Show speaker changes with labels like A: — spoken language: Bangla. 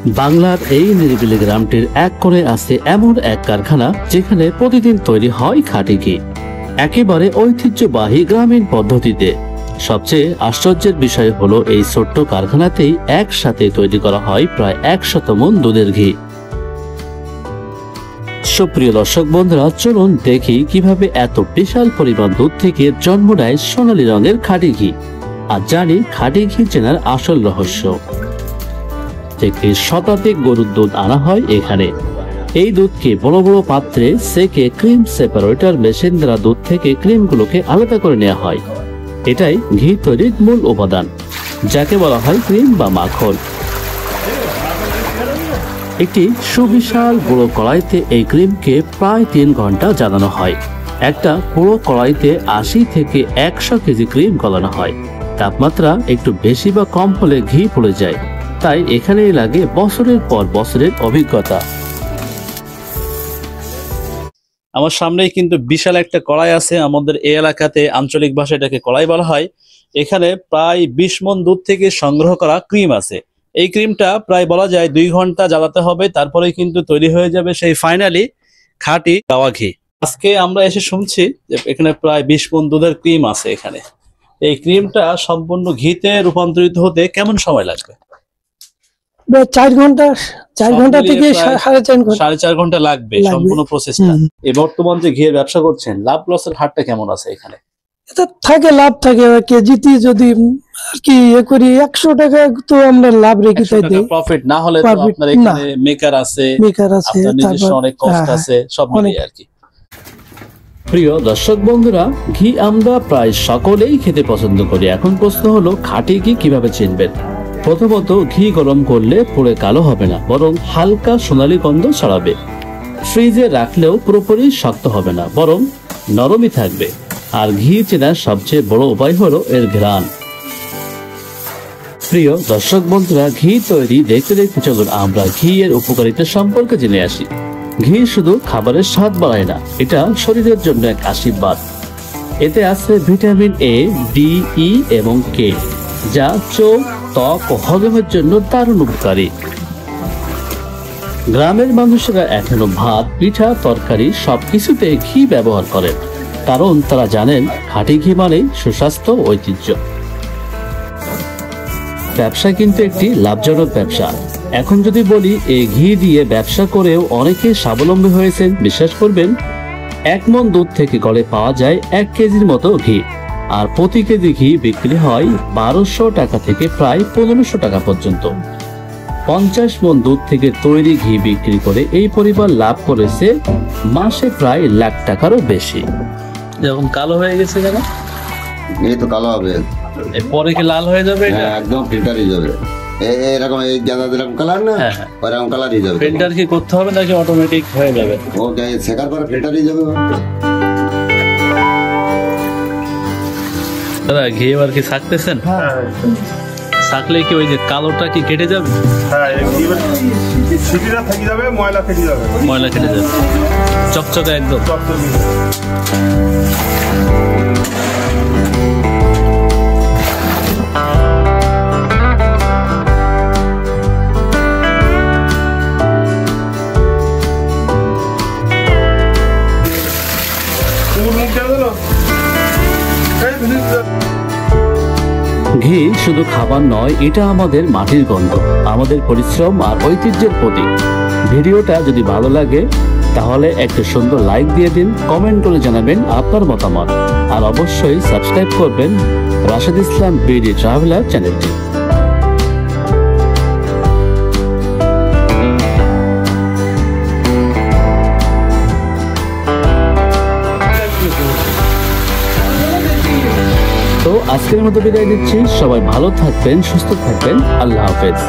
A: বাংলার এই নিরিবিলি গ্রামটির এক কোণে আছে এমন এক কারখানা যেখানে প্রতিদিন তৈরি হয় খাঁটি ঘি, একেবারে ঐতিহ্যবাহী গ্রামীণ পদ্ধতিতে। সবচেয়ে আশ্চর্যের বিষয় হলো এই ছোট্ট কারখানাতেই একসাথে তৈরি করা হয় প্রায় 100 মণ দুধের ঘি। সুপ্রিয় দর্শক বন্ধুরা, চলুন দেখি কিভাবে এত বিশাল পরিমাণ দুধ থেকে জন্ম নেয় সোনালী রঙের খাঁটি ঘি, আর জানি খাঁটি ঘি চেনার আসল রহস্য। থেকে শতাধিক গরুর দুধ আনা হয় এখানে। এই দুধকে বড় বড় পাত্রে সেকে ক্রিম সেপারেটর মেশিন দ্বারা দুধ থেকে ক্রিমগুলোকে আলাদা করে নেওয়া হয়। এটাই ঘি তৈরির মূল উপাদান, যাকে বলা হয় ক্রিম বা মাখন। একটি সুবিশাল বড় কড়াইতে এই ক্রিমকে প্রায় 3 ঘন্টা জ্বালানো হয়। একটা পুরো কড়াইতে 80 থেকে 100 কেজি ক্রিম গলানো হয়। তাপমাত্রা একটু বেশি বা কম হলে ঘি পড়ে যায়, তাই এখানেই লাগে বছরের পর বছরের অভিজ্ঞতা।
B: আমার সামনেই কিন্তু বিশাল একটা কড়াই আছে। আমাদের এই এলাকাতে আঞ্চলিক ভাষায় এটাকে কড়াই বলা হয়। এখানে প্রায় 20 মণ দুধ থেকে সংগ্রহ করা ক্রিম আছে। এই ক্রিমটা প্রায় বলা যায় 2 ঘন্টা জ্বালাতে হবে, তারপরেই কিন্তু তৈরি হয়ে যাবে সেই ফাইনালি খাঁটি গাওয়া ঘি। আজকে আমরা এসে শুনছি যে এখানে প্রায় 20 মণ দুধের ক্রিম আছে। এখানে এই ক্রিমটা সম্পূর্ণ ঘিতে রূপান্তরিত হতে কেমন সময় লাগবে?
C: 4 ঘন্টা, 4 ঘন্টা থেকে
B: 4.5 ঘন্টা লাগবে সম্পূর্ণ প্রসেসটা। এই বর্তমান যে ঘিয়ের ব্যবসা করছেন, লাভ লসের হারটা কেমন আছে এখানে?
C: এটা থাকে, লাভ থাকে কেজিতে। যদি আর কি করি 100 টাকা তো আমরা লাভ রেখে তাই দেই।
B: প্রফিট না হলে তো আপনার এখানে মেকার আছে, আপনার নিজস্ব অনেক কষ্ট আছে, সব মিলিয়ে আর কি।
A: প্রিয় দর্শক বন্ধুরা, ঘি আমরা প্রায় সকলেই খেতে পছন্দ করি। এখন প্রশ্ন হলো, খাঁটি ঘি কিভাবে চিনবেন? প্রথমত, ঘি গরম করলে পুরো কালো হবে না, বরং হালকা সোনালী গন্ধ ছড়াবে। ফ্রিজে রাখলেও পুরোপুরি শক্ত হবে না, বরং নরমই থাকবে। আর ঘি চেনার সবচেয়ে বড় উপায় হলো এর ঘ্রাণ। প্রিয় দর্শক বন্ধুরা, ঘি তৈরি দেখতে দেখতে চলুন আমরা ঘি এর উপকারিতা সম্পর্কে জেনে আসি। ঘি শুধু খাবারের স্বাদ বাড়ায় না, এটা শরীরের জন্য এক আশীর্বাদ। এতে আছে ভিটামিন এ, ডি, ই এবং কে, যা চোখ, ত্বক ও হজমের জন্য দারুণ উপকারী। গ্রামের মানুষেরা এখনো ভাত, পিঠা, তরকারি সবকিছুতে ঘি ব্যবহার করেন, কারণ তারা জানেন খাঁটি ঘি মানেই সুস্বাস্থ্য ঐতিহ্য। ব্যবসা কিন্তু একটি লাভজনক ব্যবসা। এখন যদি বলি এই ঘি দিয়ে ব্যবসা করেও অনেকে স্বাবলম্বী হয়েছেন, বিশ্বাস করবেন? 1 মণ দুধ থেকে গড়ে পাওয়া যায় 1 কেজির মতো ঘি, আর প্রতি কেজি ঘি বিক্রি হয় 1200 টাকা থেকে প্রায় 1500 টাকা পর্যন্ত। 50 মণ দুধ থেকে তৈরি ঘি বিক্রি করে এই পরিবার লাভ করেছে মাসে প্রায় লাখ টাকারও বেশি।
B: যখন কালো হয়ে গেছে কেন?
D: এই তো কালো হবে,
B: পরে কি লাল হয়ে যাবে?
D: একদম ফিল্টার হয়ে যাবে। এরকম এই গাঁদা যেরকম কালার না, ওরকম কালার হয়ে যাবে।
B: ফিল্টার কি করতে হবে নাকি অটোমেটিক হয়ে যাবে?
D: ও শেখার পরে ফিল্টার হয়ে যাবে।
B: দাদা, ঘি আর কি ছাকতেছেন? ছাকলে কি ওই যে কালোটা কি কেটে যাবে? ময়লা কেটে যাবে, চকচকে একদম।
A: ঘি শুধু খাবার নয়, এটা আমাদের মাটির গন্ধ, আমাদের পরিশ্রম আর ঐতিহ্যের প্রতীক। ভিডিওটা যদি ভালো লাগে তাহলে একটা সুন্দর লাইক দিয়ে দিন, কমেন্ট করে জানাবেন আপনার মতামত, আর অবশ্যই সাবস্ক্রাইব করবেন রাশেদ ইসলাম বিডি ট্রাভেলার চ্যানেলটি। তো আজকের মতো বিদায় নিচ্ছি। সবাই ভালো থাকবেন, সুস্থ থাকবেন। আল্লাহ হাফেজ।